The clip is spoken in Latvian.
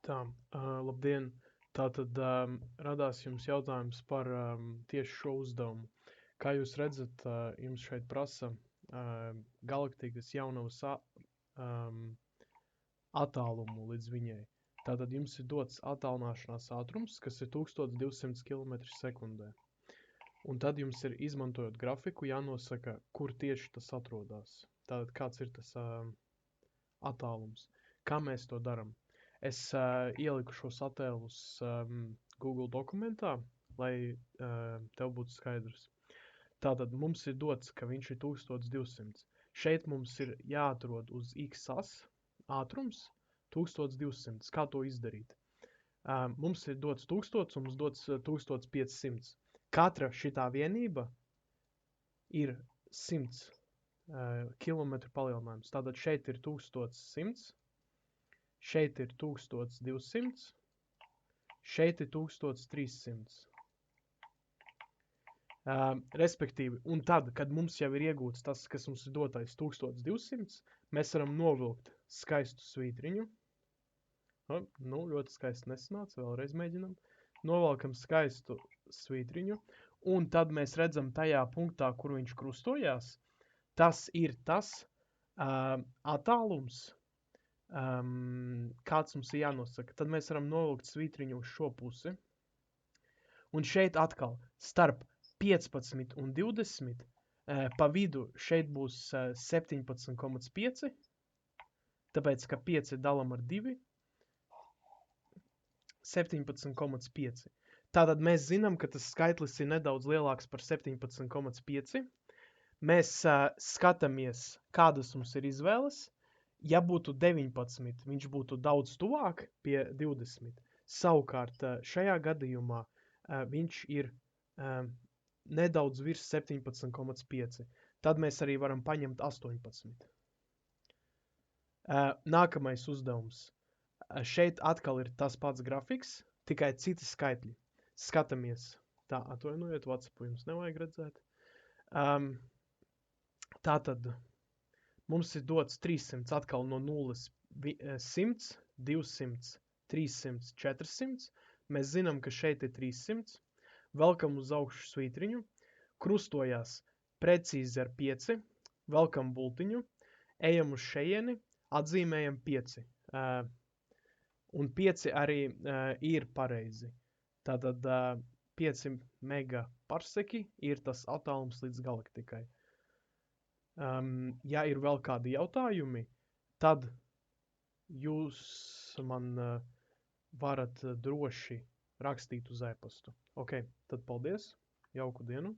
Tā, labdien! Tātad radās jums jautājums par tieši šo uzdevumu. Kā jūs redzat, jums šeit prasa galaktikas jaunavas attālumu līdz viņai. Tātad jums ir dots attālināšanās ātrums, kas ir 1200 km/sekundē. Un tad jums ir, izmantojot grafiku, jānosaka, kur tieši tas atrodas. Tātad kāds ir tas attālums. Kā mēs to darām? Es ieliku šos attēlus Google dokumentā, lai tev būtu skaidrs. Tātad mums ir dots, ka viņš ir 1200. Šeit mums ir jāatrod uz x-as ātrums 1200. Kā to izdarīt? Mums ir dots 1000 un mums dots 1500. Katra šitā vienība ir 100 kilometru palielinājums. Tātad šeit ir 1100. Šeit ir 1200, šeit ir 1300. Respektīvi, un tad, kad mums jau ir iegūts tas, kas mums ir dotais 1200, mēs varam novilkt skaistu svītriņu. Ļoti skaisti nesanāca, vēlreiz mēģinam. Novelkam skaistu svītriņu, un tad mēs redzam tajā punktā, kur viņš krustojās, tas ir tas attālums, kāds mums ir jānosaka. Tad mēs varam novilkt svītriņu uz šo pusi. Un šeit atkal starp 15 un 20 pa vidu šeit būs 17,5. Tāpēc, ka 5 dalam ar 2. 17,5. Tātad mēs zinām, ka tas skaitlis ir nedaudz lielāks par 17,5. Mēs skatāmies, kādas mums ir izvēles. Ja būtu 19, viņš būtu daudz tuvāk pie 20. Savukārt šajā gadījumā viņš ir nedaudz virs 17,5. Tad mēs arī varam paņemt 18. Nākamais uzdevums. Šeit atkal ir tas pats grafiks, tikai citi skaitļi. Skatāmies. Tā, atvainojiet, WhatsAppu jums nevajag redzēt. Tātad mums ir dots 300 atkal no 0, 100, 200, 300, 400. Mēs zinām, ka šeit ir 300. Velkam uz augšu svītriņu. Krustojās precīzi ar 5. Velkam bultiņu. Ejam uz šejieni. Atzīmējam 5. Un 5 arī ir pareizi. Tātad 5 megaparseki ir tas attālums līdz galaktikai. Ja ir vēl kādi jautājumi, tad jūs man varat droši rakstīt uz e-pastu. Ok, tad paldies, jauku dienu!